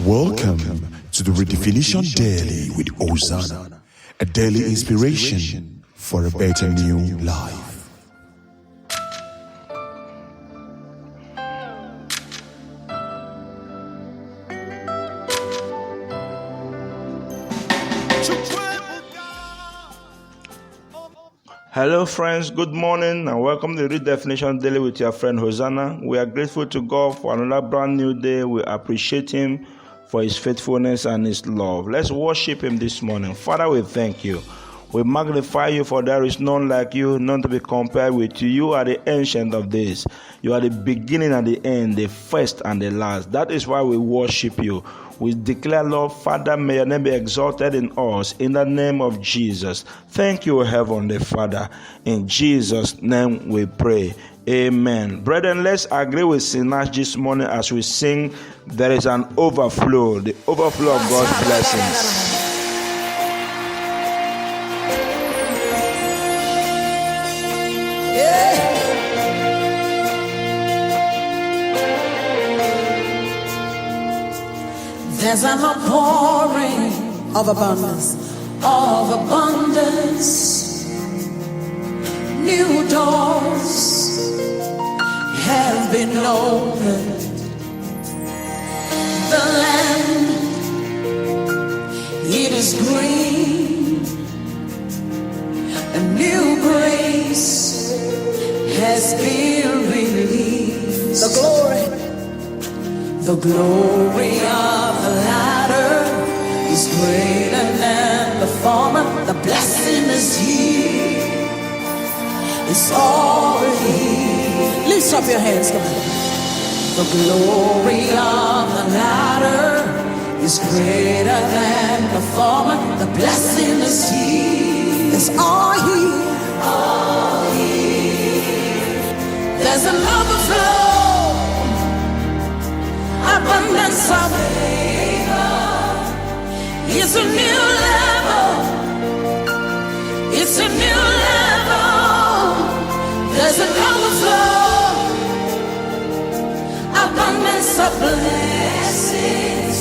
Welcome to the Redefinition Daily with Hosanna, a daily inspiration for a better new life. Hello friends, good morning and welcome to the Redefinition Daily with your friend Hosanna. We are grateful to God for another brand new day. We appreciate Him for His faithfulness and His love. Let's worship Him this morning. Father, we thank You. We magnify You, for there is none like You, none to be compared with You. You are the ancient of days. You are the beginning and the end, the first and the last. That is why we worship You. We declare, Lord, Father, may Your name be exalted in us, in the name of Jesus. Thank You, Heavenly Father. In Jesus' name we pray. Amen. Brethren, let's agree with Sinach this morning as we sing, there is an overflow, the overflow of God's blessings. There's an outpouring of abundance, New doors have been opened. The land, it is green. A new grace has been released. The glory of the latter is greater than the former. The blessing is here. It's all here. Lift up your hands, come on. The glory of the latter is greater than the former. The blessing is here. It's all here. All here. There's an overflow. Abundance of favor. It's a new level. It's a new level. There's an overflow. Abundance of blessings.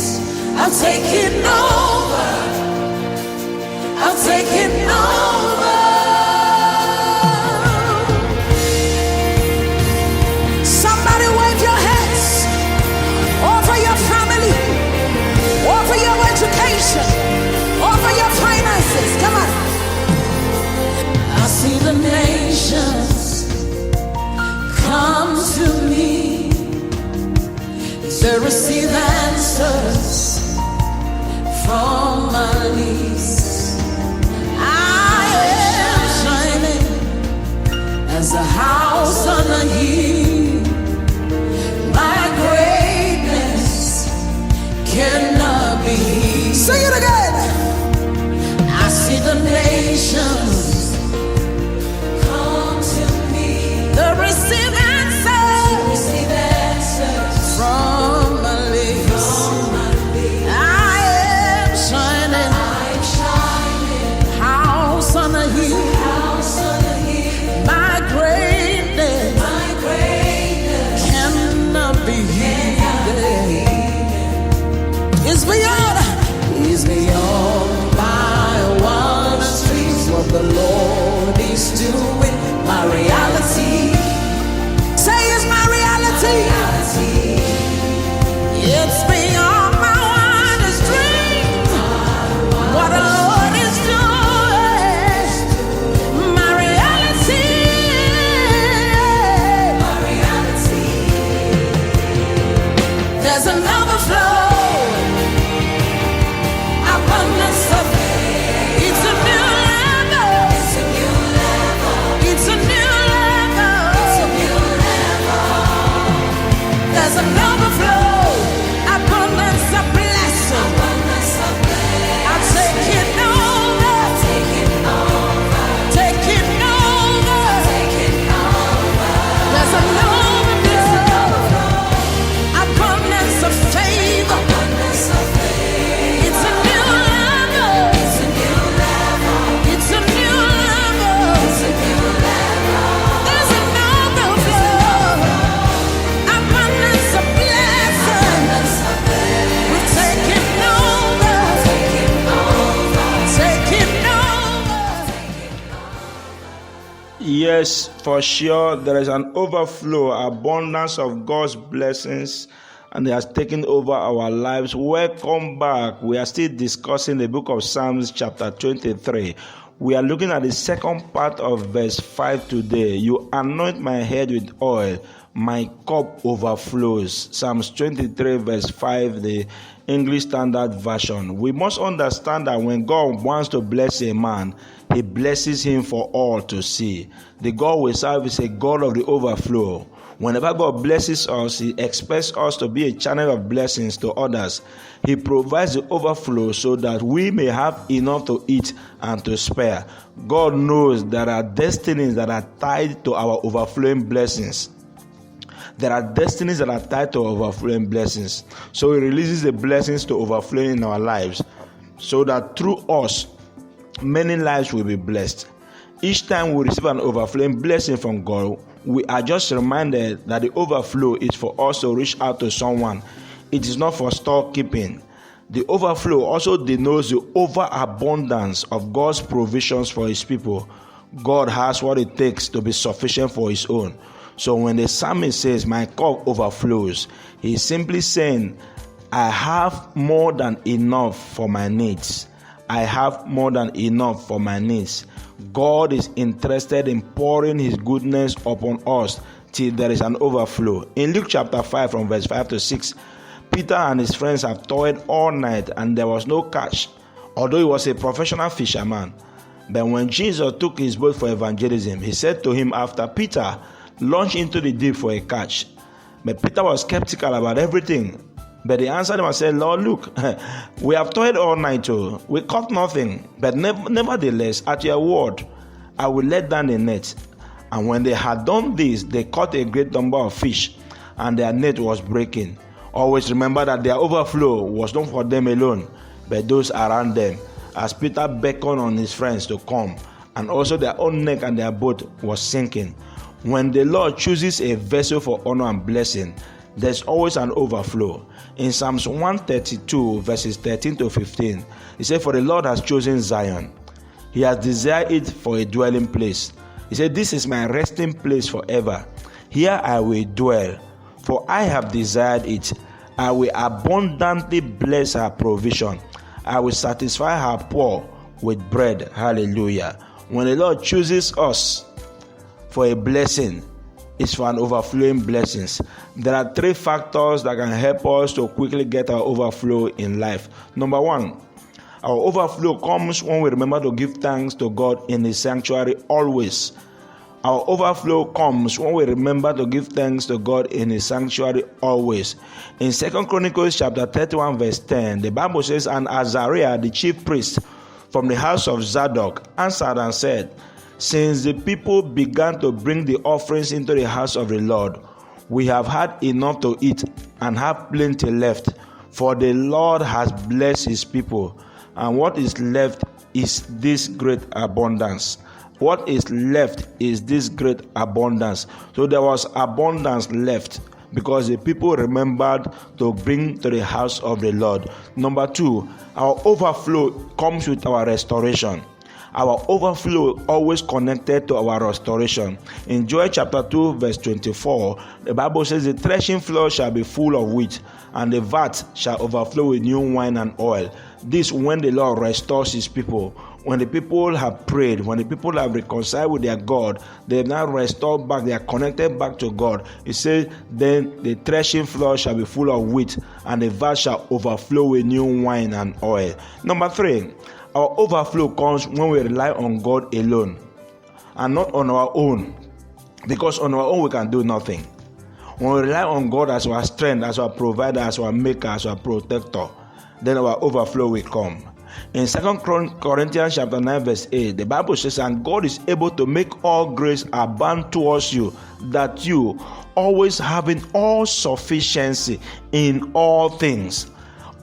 I'll take it over. I'll take it over. Somebody wave your hands. Over your family, over your education, over your finances. Come on. I see the nations come to me to receive answers from my knees. I am shining as a house on a hill. My greatness cannot be. Sing it again. I see the nations come to me. The receive answers from my lips. I am shining. House on a hill. My greatness cannot be hidden. It's beyond my wildest dreams. What the Lord is doing, my reality. Say it's my reality. It's beyond my wildest dreams. What the Lord is doing, my reality. There's an overflow. Favor. Yes, for sure, there is an overflow, abundance of God's blessings, and it has taken over our lives. Welcome back. We are still discussing the book of Psalms chapter 23. We are looking at the second part of verse 5 today. You anoint my head with oil, my cup overflows. Psalms 23 verse 5, the English Standard Version. We must understand that when God wants to bless a man, he blesses him for all to see. The God we serve is a God of the overflow. Whenever God blesses us, he expects us to be a channel of blessings to others. He provides the overflow so that we may have enough to eat and to spare. God knows there are destinies that are tied to our overflowing blessings. There are destinies that are tied to overflowing blessings. So he releases the blessings to overflow in our lives so that through us, many lives will be blessed. Each time we receive an overflowing blessing from God, we are just reminded that the overflow is for us to reach out to someone. It is not for storekeeping. The overflow also denotes the overabundance of God's provisions for his people. God has what it takes to be sufficient for his own. So when the psalmist says, my cup overflows, he's simply saying, I have more than enough for my needs. I have more than enough for my needs. God is interested in pouring his goodness upon us till there is an overflow. In Luke chapter 5 from verse 5 to 6, Peter and his friends have toiled all night and there was no catch, although he was a professional fisherman. But when Jesus took his boat for evangelism, he said to him after, Peter, launch into the deep for a catch. But Peter was skeptical about everything. But he answered him and said, Lord, look, we have toiled all night too. We caught nothing. But nevertheless, at your word, I will let down the net. And when they had done this, they caught a great number of fish, and their net was breaking. Always remember that their overflow was not for them alone, but those around them, as Peter beckoned on his friends to come, and also their own net and their boat was sinking. When the Lord chooses a vessel for honor and blessing, there's always an overflow. In Psalms 132, verses 13 to 15, he said, for the Lord has chosen Zion. He has desired it for a dwelling place. He said, this is my resting place forever. Here I will dwell, for I have desired it. I will abundantly bless her provision. I will satisfy her poor with bread. Hallelujah. When the Lord chooses us for a blessing, it's for an overflowing blessings. There are three factors that can help us to quickly get our overflow in life. Number one, our overflow comes when we remember to give thanks to God in his sanctuary always. Our overflow comes when we remember to give thanks to God in his sanctuary always. In 2 Chronicles chapter 31 verse 10, the Bible says, and Azariah, the chief priest from the house of Zadok, answered and said, since the people began to bring the offerings into the house of the Lord, we have had enough to eat and have plenty left, for the Lord has blessed his people, and what is left is this great abundance. What is left is this great abundance. So there was abundance left because the people remembered to bring to the house of the Lord. Number two, our overflow comes with our restoration. Our overflow always connected to our restoration. In Joel chapter 2 verse 24, the Bible says the threshing floor shall be full of wheat, and the vat shall overflow with new wine and oil. This when the Lord restores his people. When the people have prayed, when the people have reconciled with their God, they have now restored back, they are connected back to God. It says, then the threshing floor shall be full of wheat, and the vat shall overflow with new wine and oil. Number three, our overflow comes when we rely on God alone and not on our own, because on our own we can do nothing. When we rely on God as our strength, as our provider, as our maker, as our protector, then our overflow will come. In 2 Corinthians chapter 9 verse 8, the Bible says, and God is able to make all grace abound towards you, that you, always having all sufficiency in all things,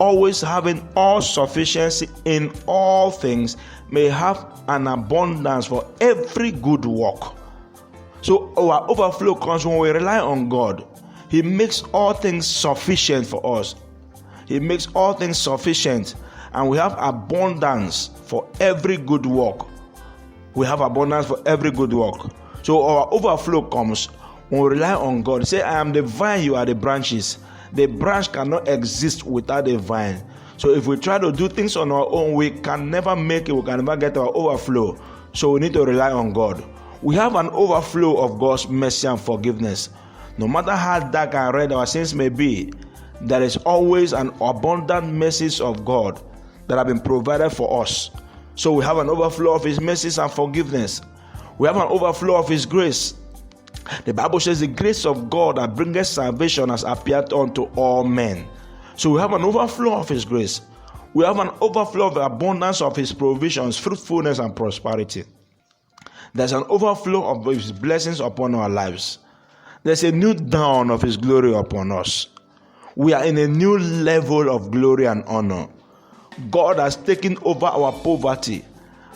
always having all sufficiency in all things, may have an abundance for every good work. So our overflow comes when we rely on God. He makes all things sufficient for us. He makes all things sufficient, and we have abundance for every good work. We have abundance for every good work. So our overflow comes when we rely on God. Say, I am the vine, you are the branches. The branch cannot exist without the vine. So if we try to do things on our own, we can never make it. We can never get our overflow. So we need to rely on God. We have an overflow of God's mercy and forgiveness. No matter how dark and red our sins may be, there is always an abundant mercies of God that have been provided for us. So we have an overflow of His mercies and forgiveness. We have an overflow of His grace. The Bible says the grace of God that bringeth salvation has appeared unto all men. So we have an overflow of His grace. We have an overflow of the abundance of His provisions, fruitfulness and prosperity. There's an overflow of His blessings upon our lives. There's a new dawn of His glory upon us. We are in a new level of glory and honor. God has taken over our poverty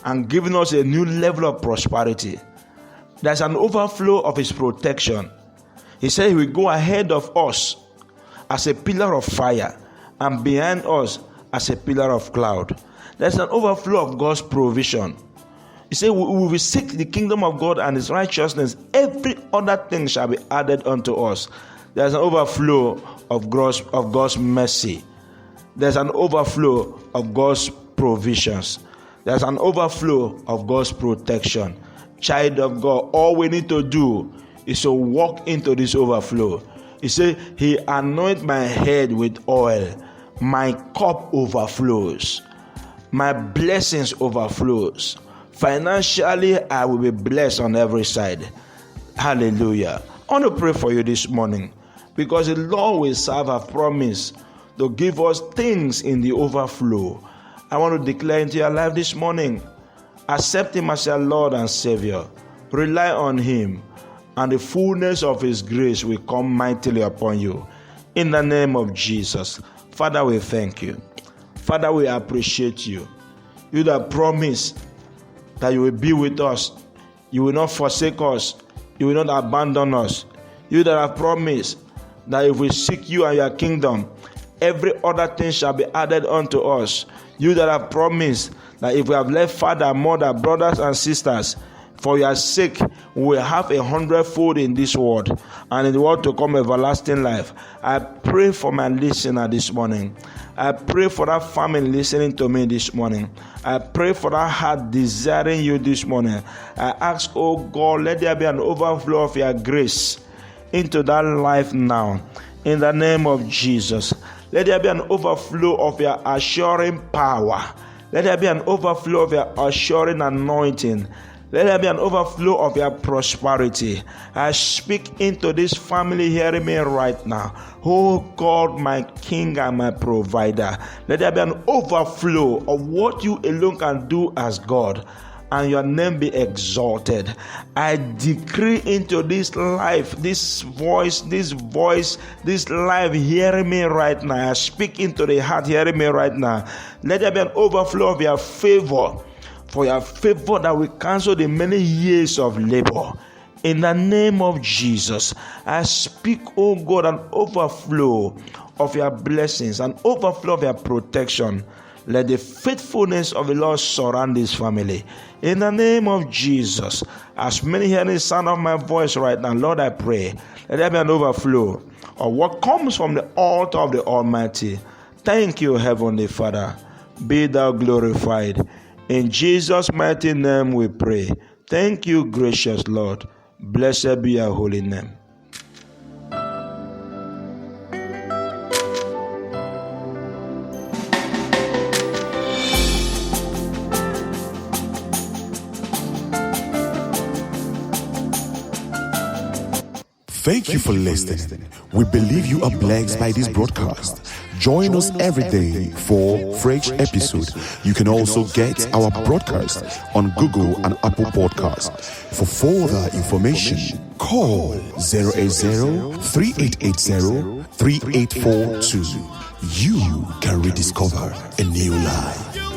and given us a new level of prosperity. There's an overflow of His protection. He said He will go ahead of us as a pillar of fire and behind us as a pillar of cloud. There's an overflow of God's provision. He said, we will seek the kingdom of God and His righteousness. Every other thing shall be added unto us. There's an overflow of God's mercy. There's an overflow of God's provisions. There's an overflow of God's protection. Child of God, all we need to do is to walk into this overflow. He said, He anointed my head with oil. My cup overflows. My blessings overflows. Financially, I will be blessed on every side. Hallelujah. I want to pray for you this morning because the Lord will serve a promise to give us things in the overflow. I want to declare into your life this morning, accept Him as your Lord and Savior. Rely on Him, and the fullness of His grace will come mightily upon you. In the name of Jesus. Father, we thank you. Father, we appreciate you. You that promised that you will be with us. You will not forsake us. You will not abandon us. You that have promised that if we seek you and your kingdom, every other thing shall be added unto us. You that have promised that if we have left father, mother, brothers and sisters, for your sake, we will have 100-fold in this world, and in the world to come everlasting life. I pray for my listener this morning. I pray for that family listening to me this morning. I pray for that heart desiring you this morning. I ask, oh God, let there be an overflow of your grace into that life now. In the name of Jesus. Let there be an overflow of your assuring power. Let there be an overflow of your assuring anointing. Let there be an overflow of your prosperity. I speak into this family hearing me right now. Oh God, my King and my provider. Let there be an overflow of what you alone can do as God, and your name be exalted. I decree into this life, this life hearing me right now. I speak into the heart hearing me right now. Let there be an overflow of your favor. For your favor that will cancel the many years of labor. In the name of Jesus, I speak, oh God, an overflow of your blessings, an overflow of your protection. Let the faithfulness of the Lord surround this family. In the name of Jesus, as many hearing the sound of my voice right now, Lord, I pray, let there be an overflow of what comes from the altar of the Almighty. Thank you, Heavenly Father. Be thou glorified. In Jesus' mighty name we pray. Thank you, gracious Lord. Blessed be your holy name. Thank you for listening. We believe you are blessed by this broadcast. Join us every day for fresh episode. You can also get our broadcast on Google and Apple Podcasts. For further information, call 080-3880-3842. You can rediscover a new life.